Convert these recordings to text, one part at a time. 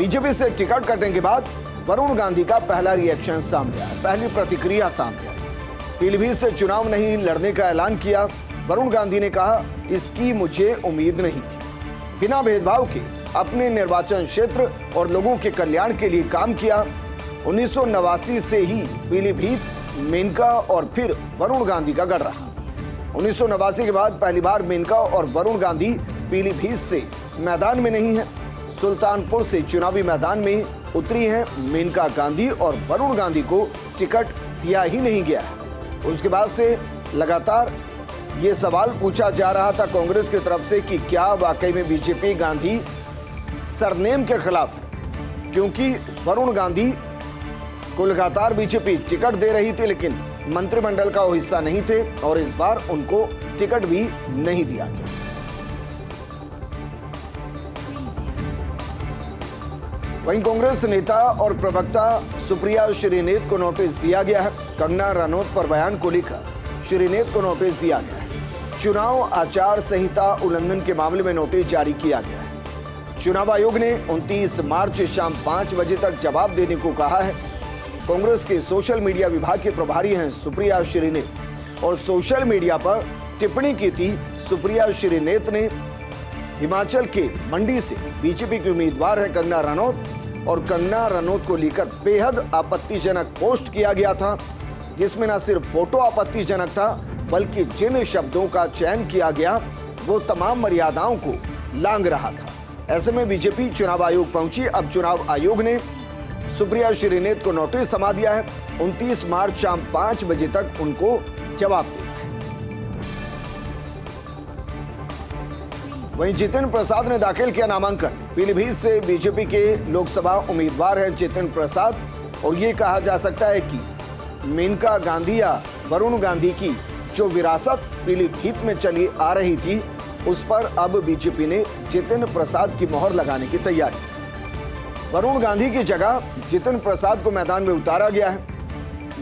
BJP से ticket कटने के बाद वरुण गांधी का पहला रिएक्शन सामने आया, पहली प्रतिक्रिया सामने आई। पीलीभीत से चुनाव नहीं लड़ने का ऐलान किया। वरुण गांधी ने कहा, इसकी मुझे उम्मीद नहीं थी। बिना भेदभाव के अपने निर्वाचन क्षेत्र और लोगों के कल्याण के लिए काम किया। 1989 से ही पीलीभीत, मेनका और फिर वरुण गांधी का गढ़ रहा। 1989 के बाद पहली बार मेनका और वरुण गांधी पीलीभीत से मैदान में नहीं है। सुल्तानपुर से चुनावी मैदान में उतरी हैं मेनका गांधी और वरुण गांधी को टिकट दिया ही नहीं गया है। उसके बाद से लगातार ये सवाल पूछा जा रहा था कांग्रेस की तरफ से कि क्या वाकई में बीजेपी गांधी सरनेम के खिलाफ है, क्योंकि वरुण गांधी को लगातार बीजेपी टिकट दे रही थी लेकिन मंत्रिमंडल का वो हिस्सा नहीं थे और इस बार उनको टिकट भी नहीं दिया गया। वहीं कांग्रेस नेता और प्रवक्ता सुप्रिया श्रीनेत को नोटिस दिया गया है। कंगना रनौत पर बयान को लेकर श्रीनेत को नोटिस दिया गया है। चुनाव आचार संहिता उल्लंघन के मामले में नोटिस जारी किया गया है। चुनाव आयोग ने 29 मार्च शाम 5 बजे तक जवाब देने को कहा है। कांग्रेस के सोशल मीडिया विभाग के प्रभारी हैं सुप्रिया श्रीनेत और सोशल मीडिया पर टिप्पणी की थी। सुप्रिया श्रीनेत ने हिमाचल के मंडी से बीजेपी की उम्मीदवार है कंगना रनौत और कंगना रनौत को लेकर बेहद आपत्तिजनक पोस्ट किया गया था, जिसमें न सिर्फ फोटो आपत्तिजनक था बल्कि जिन शब्दों का चयन किया गया वो तमाम मर्यादाओं को लांघ रहा था। ऐसे में बीजेपी चुनाव आयोग पहुंची। अब चुनाव आयोग ने सुप्रिया श्रीनेत को नोटिस थमा दिया है। 29 मार्च शाम 5 बजे तक उनको जवाब देना है। वहीं जितिन प्रसाद ने दाखिल किया नामांकन। पीलीभीत से बीजेपी के लोकसभा उम्मीदवार हैं जितिन प्रसाद और ये कहा जा सकता है कि मेनका गांधी या वरुण गांधी की जो विरासत पीलीभीत में चली आ रही थी उस पर अब बीजेपी ने जितिन प्रसाद की मोहर लगाने की तैयारी की। वरुण गांधी की जगह जितिन प्रसाद को मैदान में उतारा गया है।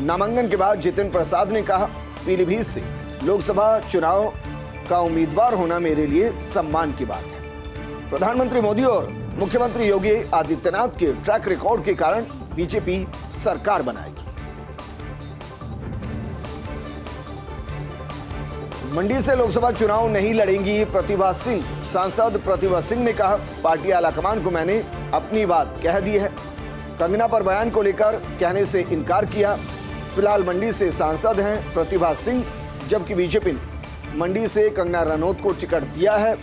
नामांकन के बाद जितिन प्रसाद ने कहा, पीलीभीत से लोकसभा चुनाव का उम्मीदवार होना मेरे लिए सम्मान की बात है। प्रधानमंत्री मोदी और मुख्यमंत्री योगी आदित्यनाथ के ट्रैक रिकॉर्ड के कारण बीजेपी सरकार बनाएगी। मंडी से लोकसभा चुनाव नहीं लड़ेंगी प्रतिभा सिंह। सांसद प्रतिभा सिंह ने कहा, पार्टी आलाकमान को मैंने अपनी बात कह दी है। कंगना पर बयान को लेकर कहने से इनकार किया। फिलहाल मंडी से सांसद हैं प्रतिभा सिंह, जबकि बीजेपी ने मंडी से कंगना रनौत को टिकट दिया है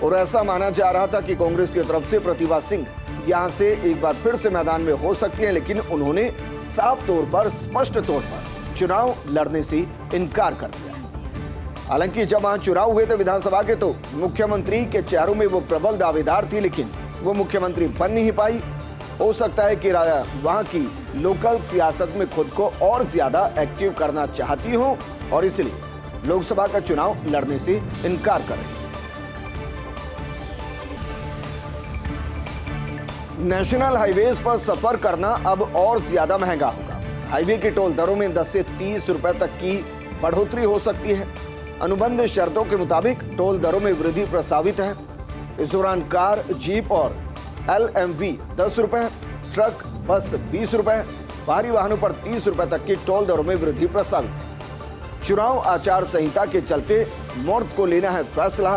और ऐसा माना जा रहा था कि कांग्रेस की तरफ से प्रतिभा सिंह यहां से एक बार फिर से मैदान में हो सकती हैं, लेकिन उन्होंने साफ तौर पर, स्पष्ट तौर पर चुनाव लड़ने से इनकार कर दिया है। हालांकि जब वहां चुनाव हुए थे विधानसभा के तो मुख्यमंत्री के चेहरों में वो प्रबल दावेदार थी, लेकिन वो मुख्यमंत्री बन नहीं पाई। हो सकता है कि वहां की लोकल सियासत में खुद को और ज्यादा एक्टिव करना चाहती हो और इसलिए लोकसभा का चुनाव लड़ने से इनकार कर रही है। नेशनल हाईवेज पर सफर करना अब और ज्यादा महंगा होगा। हाईवे के टोल दरों में 10 से 30 रुपए तक की बढ़ोतरी हो सकती है। अनुबंध शर्तों के मुताबिक टोल दरों में वृद्धि प्रस्तावित है। इस दौरान कार, जीप और LMV 10 रुपए, ट्रक, बस 20 रुपए, भारी वाहनों पर 30 रुपए तक की टोल दरों में वृद्धि प्रस्तावित है। चुनाव आचार संहिता के चलते मोर्च को लेना है फैसला।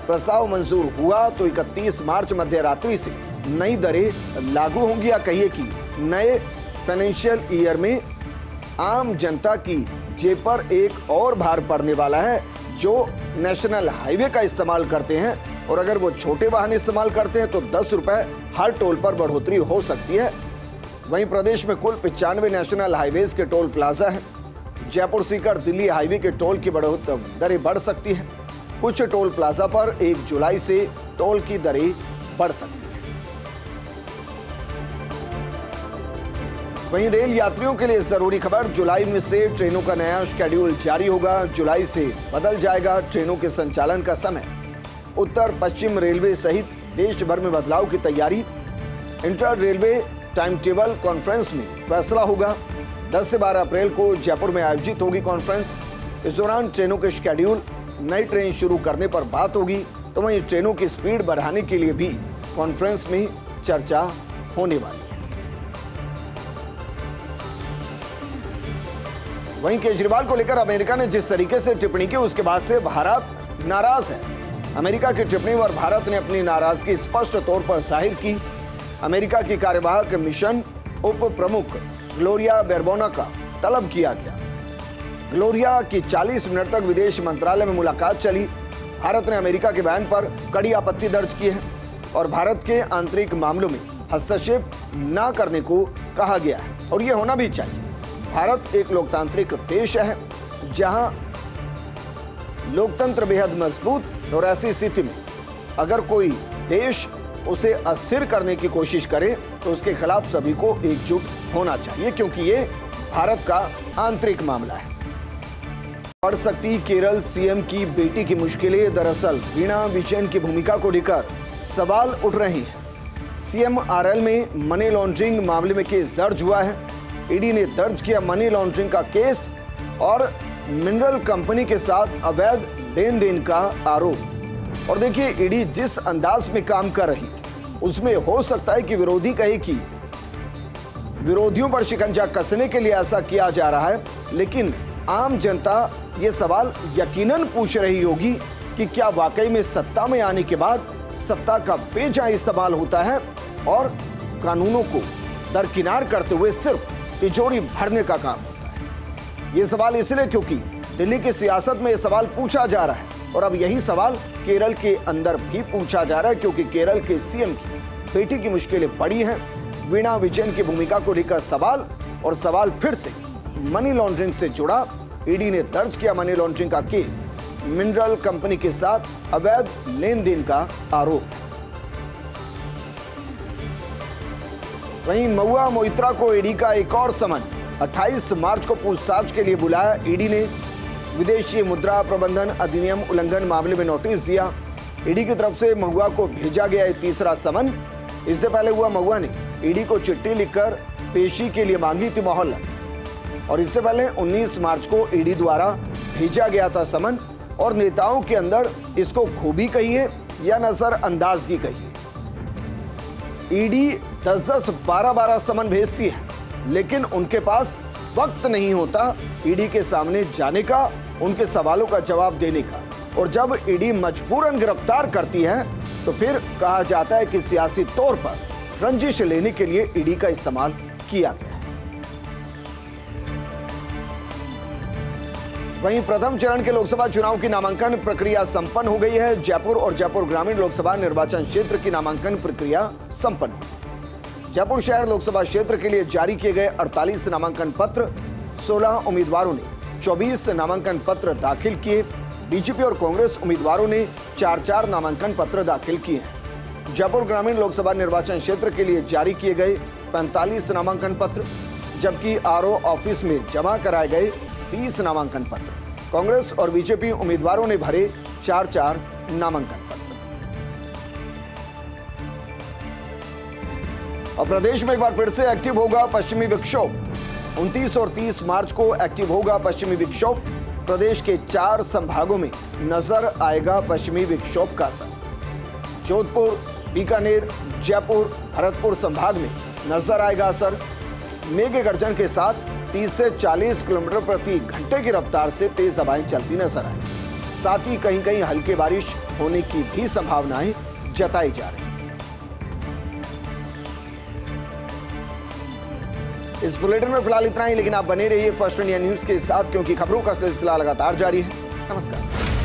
प्रस्ताव मंजूर हुआ तो 31 मार्च मध्य रात्रि से नई दरें लागू होंगी, या कहिए कि नए फाइनेंशियल ईयर में आम जनता की जेब पर एक और भार पड़ने वाला है जो नेशनल हाईवे का इस्तेमाल करते हैं, और अगर वो छोटे वाहन इस्तेमाल करते हैं तो 10 रुपए हर टोल पर बढ़ोतरी हो सकती है। वहीं प्रदेश में कुल 95 नेशनल हाईवेज के टोल प्लाजा हैं। जयपुर सीकर दिल्ली हाईवे के टोल की दरें बढ़ सकती है। कुछ टोल प्लाजा पर 1 जुलाई से टोल की दरें बढ़ सकती है। वहीं रेल यात्रियों के लिए जरूरी खबर, जुलाई में से ट्रेनों का नया शेड्यूल जारी होगा। जुलाई से बदल जाएगा ट्रेनों के संचालन का समय। उत्तर पश्चिम रेलवे सहित देश भर में बदलाव की तैयारी। Inter railway time table conference में फैसला होगा। 10 से 12 अप्रैल को जयपुर में आयोजित होगी कॉन्फ्रेंस। इस दौरान ट्रेनों के शेड्यूल, नई ट्रेन शुरू करने पर बात होगी। तो वहीं ट्रेनों की स्पीड बढ़ाने के लिए भी कॉन्फ्रेंस में चर्चा होने वाली है। वहीं केजरीवाल को लेकर अमेरिका ने जिस तरीके से टिप्पणी की, उसके बाद से भारत नाराज है। अमेरिका की टिप्पणी पर भारत ने अपनी नाराजगी स्पष्ट तौर पर जाहिर की। अमेरिका की कार्यवाहक मिशन उप प्रमुख ग्लोरिया बेरबोना का तलब किया गया। ग्लोरिया की 40 मिनट तक विदेश मंत्रालय में मुलाकात चली। भारत ने अमेरिका के बयान पर कड़ी आपत्ति दर्ज की है और भारत के आंतरिक मामलों में हस्तक्षेप न करने को कहा गया है, और यह होना भी चाहिए। भारत एक लोकतांत्रिक देश है जहां लोकतंत्र बेहद मजबूत, और ऐसी स्थिति में अगर कोई देश उसे अस्थिर करने की कोशिश करे तो उसके खिलाफ सभी को एकजुट होना चाहिए, क्योंकि ये भारत का आंतरिक मामला है। बढ़ सकती केरल सीएम की बेटी की मुश्किलें। दरअसल वीणा विजयन की भूमिका को लेकर सवाल उठ रहे हैं। सीएमआरएल में मनी लॉन्ड्रिंग मामले में केस दर्ज हुआ है। ईडी ने दर्ज किया मनी लॉन्ड्रिंग का केस और मिनरल कंपनी के साथ अवैध लेन देन का आरोप। और देखिए, ईडी जिस अंदाज में काम कर रही उसमें हो सकता है कि विरोधी कहे कि विरोधियों पर शिकंजा कसने के लिए ऐसा किया जा रहा है, लेकिन आम जनता ये सवाल यकीनन पूछ रही होगी कि क्या वाकई में सत्ता में आने के बाद सत्ता का बेजा इस्तेमाल होता है और कानूनों को दरकिनार करते हुए सिर्फ तिजोरी भरने का काम होता है। ये सवाल इसलिए क्योंकि दिल्ली की सियासत में ये सवाल पूछा जा रहा है, और अब यही सवाल केरल के अंदर भी पूछा जा रहा है, क्योंकि केरल के सीएम की बेटी की मुश्किलें बड़ी हैं। वीणा विजयन की भूमिका को लेकर सवाल, और सवाल फिर से मनी लॉन्ड्रिंग से जुड़ा। ईडी ने दर्ज किया मनी लॉन्ड्रिंग का केस, मिनरल कंपनी के साथ अवैध लेन देन का आरोप। वहीं महुआ मोइत्रा को ईडी का एक और समन। 28 मार्च को पूछताछ के लिए बुलाया। ईडी ने विदेशी मुद्रा प्रबंधन अधिनियम उल्लंघन मामले में नोटिस दिया। ईडी की तरफ से महुआ को भेजा गया है तीसरा समन। इससे पहले हुआ महुआ ने ईडी को चिट्ठी लिखकर पेशी के लिए मांगी थी मोहलत, और इससे पहले 19 मार्च को ईडी द्वारा भेजा गया था समन। और नेताओं के अंदर इसको खूबी कहिए या नजरअंदाजगी कहिए, ईडी 10-10, 12-12 समन भेजती है, लेकिन उनके पास वक्त नहीं होता ईडी के सामने जाने का, उनके सवालों का जवाब देने का। और जब ईडी मजबूरन गिरफ्तार करती है तो फिर कहा जाता है कि सियासी तौर पर रंजिश लेने के लिए ईडी का इस्तेमाल किया गया है। वहीं प्रथम चरण के लोकसभा चुनाव की नामांकन प्रक्रिया संपन्न हो गई है। जयपुर और जयपुर ग्रामीण लोकसभा निर्वाचन क्षेत्र की नामांकन प्रक्रिया संपन्न हुई। जयपुर शहर लोकसभा क्षेत्र के लिए जारी किए गए 48 नामांकन पत्र, 16 उम्मीदवारों ने 24 नामांकन पत्र दाखिल किए। बीजेपी और कांग्रेस उम्मीदवारों ने 4-4 नामांकन पत्र दाखिल किए हैं। जयपुर ग्रामीण लोकसभा निर्वाचन क्षेत्र के लिए जारी किए गए 45 नामांकन पत्र, जबकि आरओ ऑफिस में जमा कराए गए 20 नामांकन पत्र। कांग्रेस और बीजेपी उम्मीदवारों ने भरे 4-4 नामांकन पत्र। और प्रदेश में एक बार फिर से एक्टिव होगा पश्चिमी विक्षोभ। 29 और 30 मार्च को एक्टिव होगा पश्चिमी विक्षोभ। प्रदेश के 4 संभागों में नजर आएगा पश्चिमी विक्षोभ का असर। जोधपुर, बीकानेर, जयपुर, भरतपुर संभाग में नजर आएगा असर। मेघ गर्जन के साथ 30 से 40 किलोमीटर प्रति घंटे की रफ्तार से तेज हवाएं चलती नजर आएंगी। साथ ही कहीं कहीं हल्की बारिश होने की भी संभावनाएं जताई जा रही हैं। इस बुलेटिन में फिलहाल इतना ही, लेकिन आप बने रहिए फर्स्ट इंडिया न्यूज के साथ, क्योंकि खबरों का सिलसिला लगातार जारी है। नमस्कार।